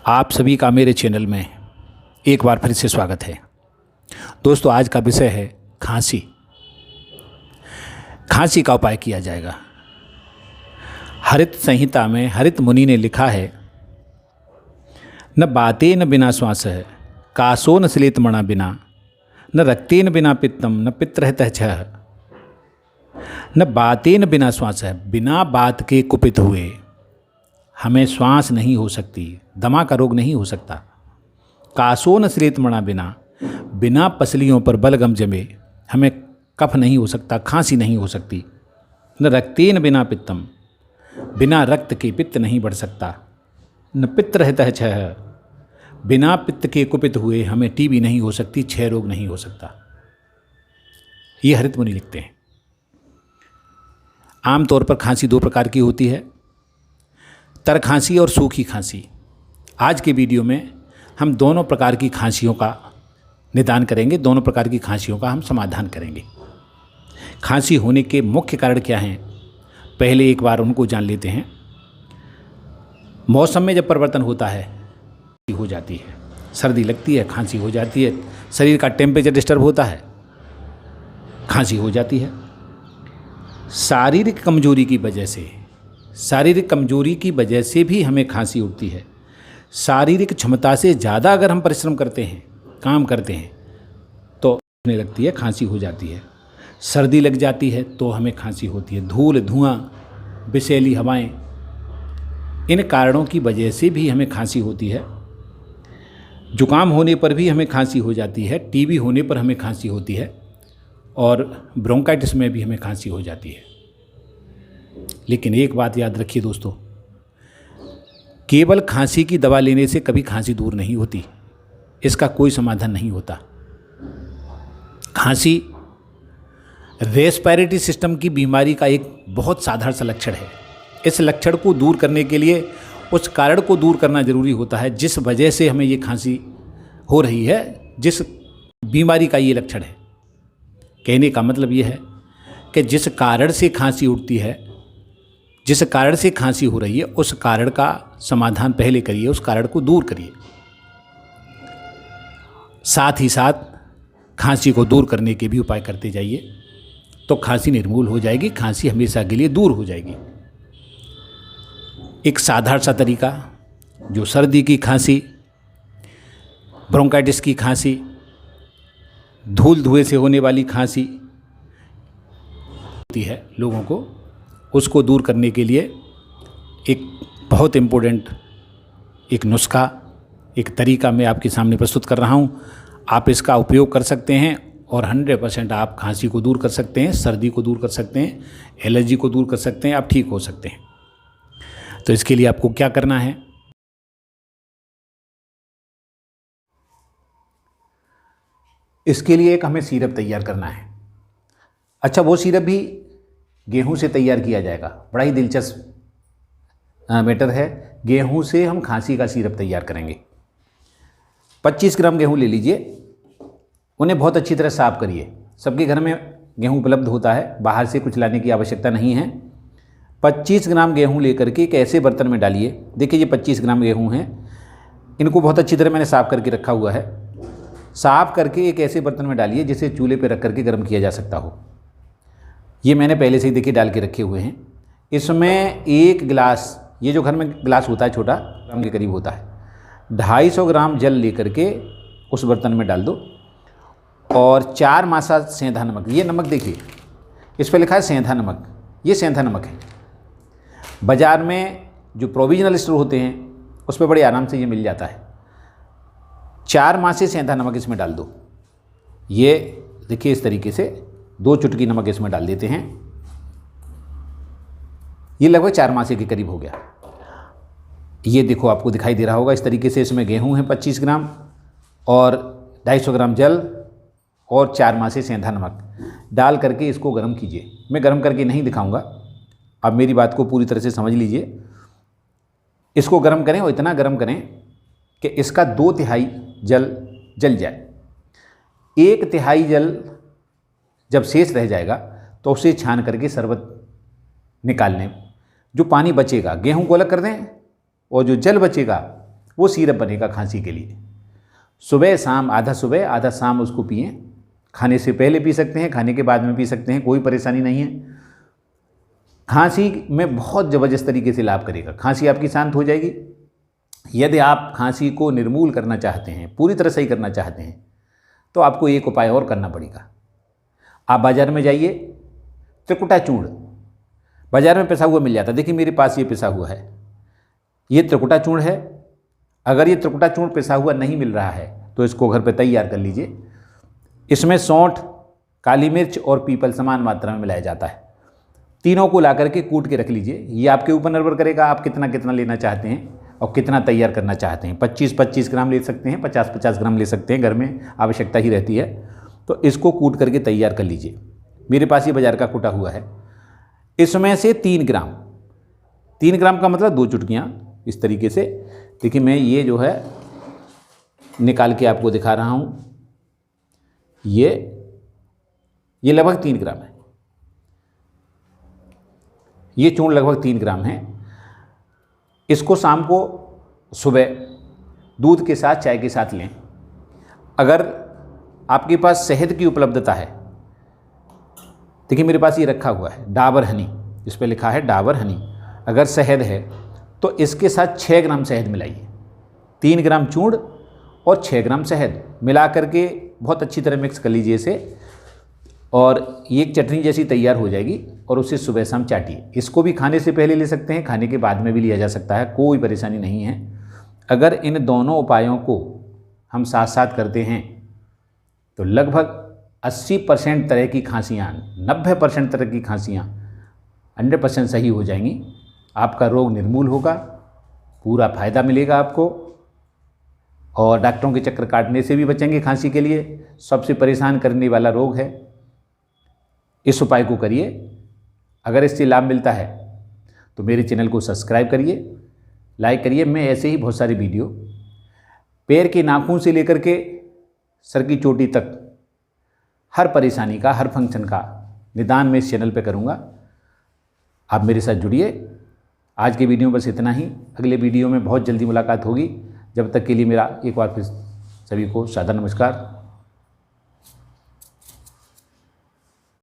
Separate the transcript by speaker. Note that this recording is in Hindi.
Speaker 1: आप सभी का मेरे चैनल में एक बार फिर से स्वागत है। दोस्तों, आज का विषय है खांसी। खांसी का उपाय किया जाएगा। हरित संहिता में हरित मुनि ने लिखा है, न बातेन बिना श्वास है, कासो न श्लेत मणा बिना, न रक्तेन बिना पित्तम, न पित्रहतः छः। न बातेन बिना श्वास है, बिना बात के कुपित हुए हमें श्वास नहीं हो सकती, दमा का रोग नहीं हो सकता। कासो न श्लेत मणा बिना, बिना पसलियों पर बलगम जमे हमें कफ नहीं हो सकता, खांसी नहीं हो सकती। न रक्तेन बिना पित्तम, बिना रक्त के पित्त नहीं बढ़ सकता। न पित्रहतः छः, बिना पित्त के कुपित हुए हमें टीबी नहीं हो सकती, क्षय रोग नहीं हो सकता। ये हरित मुनि लिखते हैं। आमतौर पर खांसी दो प्रकार की होती है, तर खांसी और सूखी खांसी। आज के वीडियो में हम दोनों प्रकार की खांसियों का निदान करेंगे, दोनों प्रकार की खांसियों का हम समाधान करेंगे। खांसी होने के मुख्य कारण क्या हैं, पहले एक बार उनको जान लेते हैं। मौसम में जब परिवर्तन होता है हो जाती है, सर्दी लगती है, खांसी हो जाती है। शरीर का टेम्परेचर डिस्टर्ब होता है, खांसी हो जाती है। शारीरिक कमजोरी की वजह से भी हमें खांसी उठती है। शारीरिक क्षमता से ज़्यादा अगर हम परिश्रम करते हैं, काम करते हैं, तो उठने लगती है, खांसी हो जाती है। सर्दी लग जाती है तो हमें खांसी होती है। धूल, धुआं, विषैली हवाएं, इन कारणों की वजह से भी हमें खांसी होती है। जुकाम होने पर भी हमें खांसी हो जाती है, टीबी होने पर हमें खांसी होती है, और ब्रोंकाइटिस में भी हमें खांसी हो जाती है। लेकिन एक बात याद रखिए दोस्तों, केवल खांसी की दवा लेने से कभी खांसी दूर नहीं होती, इसका कोई समाधान नहीं होता। खांसी रेस्पिरेटरी सिस्टम की बीमारी का एक बहुत साधारण सा लक्षण है। इस लक्षण को दूर करने के लिए उस कारण को दूर करना जरूरी होता है जिस वजह से हमें ये खांसी हो रही है, जिस बीमारी का ये लक्षण है। कहने का मतलब ये है कि जिस कारण से खांसी उठती है, जिस कारण से खांसी हो रही है, उस कारण का समाधान पहले करिए, उस कारण को दूर करिए। साथ ही साथ खांसी को दूर करने के भी उपाय करते जाइए, तो खांसी निर्मूल हो जाएगी, खांसी हमेशा के लिए दूर हो जाएगी। एक साधारण सा तरीका, जो सर्दी की खांसी, ब्रोंकाइटिस की खांसी, धूल धुएं से होने वाली खांसी होती है लोगों को, उसको दूर करने के लिए एक बहुत इम्पोर्टेंट एक नुस्खा, एक तरीका मैं आपके सामने प्रस्तुत कर रहा हूँ। आप इसका उपयोग कर सकते हैं और 100% आप खांसी को दूर कर सकते हैं, सर्दी को दूर कर सकते हैं, एलर्जी को दूर कर सकते हैं, आप ठीक हो सकते हैं। तो इसके लिए आपको क्या करना है, इसके लिए एक हमें सिरप तैयार करना है। अच्छा, वो सिरप भी गेहूं से तैयार किया जाएगा। बड़ा ही दिलचस्प मैटर है। गेहूं से हम खांसी का सिरप तैयार करेंगे। 25 ग्राम गेहूं ले लीजिए, उन्हें बहुत अच्छी तरह साफ करिए। सबके घर में गेहूं उपलब्ध होता है, बाहर से कुछ लाने की आवश्यकता नहीं है। 25 ग्राम गेहूं लेकर के एक ऐसे बर्तन में डालिए। देखिए, ये 25 ग्राम गेहूं हैं, इनको बहुत अच्छी तरह मैंने साफ़ करके रखा हुआ है। साफ़ करके एक ऐसे बर्तन में डालिए जिसे चूल्हे पर रख करके गर्म किया जा सकता हो। ये मैंने पहले से ही देखिए डाल के रखे हुए हैं। इसमें एक गिलास, ये जो घर में गिलास होता है छोटा, ग्राम के करीब होता है, 250 ग्राम जल लेकर के उस बर्तन में डाल दो, और 4 मासा सेंधा नमक। ये नमक देखिए, इस पर लिखा है सेंधा नमक, ये सेंधा नमक है। बाज़ार में जो प्रोविजनल स्टोर होते हैं उस पर बड़े आराम से ये मिल जाता है। 4 मासे सेंधा नमक इसमें डाल दो। ये देखिए, इस तरीके से 2 चुटकी नमक इसमें डाल देते हैं। ये लगभग 4 मासे के करीब हो गया। ये देखो, आपको दिखाई दे रहा होगा, इस तरीके से इसमें गेहूं है 25 ग्राम और 250 ग्राम जल और 4 मासे सेंधा नमक डाल करके इसको गर्म कीजिए। मैं गर्म करके नहीं दिखाऊंगा, आप मेरी बात को पूरी तरह से समझ लीजिए। इसको गर्म करें और इतना गर्म करें कि इसका 2/3 जल जल जाए। 1/3 जल जब शेष रह जाएगा तो उसे छान करके शरबत निकाल लें। जो पानी बचेगा, गेहूं को अलग कर दें, और जो जल बचेगा वो सिरप बनेगा खांसी के लिए। सुबह शाम, आधा सुबह आधा शाम उसको पिएं। खाने से पहले पी सकते हैं, खाने के बाद में पी सकते हैं, कोई परेशानी नहीं है। खांसी में बहुत ज़बरदस्त तरीके से लाभ करेगा, खांसी आपकी शांत हो जाएगी। यदि आप खांसी को निर्मूल करना चाहते हैं, पूरी तरह सही करना चाहते हैं, तो आपको एक उपाय और करना पड़ेगा। आप बाज़ार में जाइए, त्रिकुटा चूर्ण बाज़ार में पिसा हुआ मिल जाता है। देखिए मेरे पास ये पिसा हुआ है, ये त्रिकुटा चूर्ण है। अगर ये त्रिकुटा चूर्ण पिसा हुआ नहीं मिल रहा है तो इसको घर पे तैयार कर लीजिए। इसमें सौंठ, काली मिर्च और पीपल समान मात्रा में मिलाया जाता है। तीनों को ला करके कूट के रख लीजिए। ये आपके ऊपर निर्भर करेगा आप कितना कितना लेना चाहते हैं और कितना तैयार करना चाहते हैं। 25-25 ग्राम ले सकते हैं, 50-50 ग्राम ले सकते हैं, घर में आवश्यकता ही रहती है। तो इसको कूट करके तैयार कर लीजिए। मेरे पास ये बाज़ार का कूटा हुआ है। इसमें से 3 ग्राम का मतलब 2 चुटकियाँ इस तरीके से। देखिए मैं ये जो है निकाल के आपको दिखा रहा हूँ। ये लगभग 3 ग्राम है। ये चूर्ण लगभग 3 ग्राम है। इसको शाम को सुबह दूध के साथ, चाय के साथ लें। अगर आपके पास शहद की उपलब्धता है, देखिए मेरे पास ये रखा हुआ है डाबर हनी, इस पर लिखा है डाबर हनी। अगर शहद है तो इसके साथ 6 ग्राम शहद मिलाइए। 3 ग्राम चूर्ण और 6 ग्राम शहद मिला करके बहुत अच्छी तरह मिक्स कर लीजिए इसे, और ये एक चटनी जैसी तैयार हो जाएगी। और उसे सुबह शाम चाटिए। इसको भी खाने से पहले ले सकते हैं, खाने के बाद में भी लिया जा सकता है, कोई परेशानी नहीं है। अगर इन दोनों उपायों को हम साथ साथ करते हैं तो लगभग 80% तरह की खांसियाँ, 90% तरह की खांसियाँ 100% सही हो जाएंगी। आपका रोग निर्मूल होगा, पूरा फायदा मिलेगा आपको, और डॉक्टरों के चक्कर काटने से भी बचेंगे। खांसी के लिए सबसे परेशान करने वाला रोग है। इस उपाय को करिए। अगर इससे लाभ मिलता है तो मेरे चैनल को सब्सक्राइब करिए, लाइक करिए। मैं ऐसे ही बहुत सारी वीडियो पैर के नाखून से लेकर के सर की चोटी तक हर परेशानी का, हर फंक्शन का निदान मैं इस चैनल पे करूँगा। आप मेरे साथ जुड़िए। आज के वीडियो में बस इतना ही। अगले वीडियो में बहुत जल्दी मुलाकात होगी। जब तक के लिए मेरा एक बार फिर सभी को सादर नमस्कार।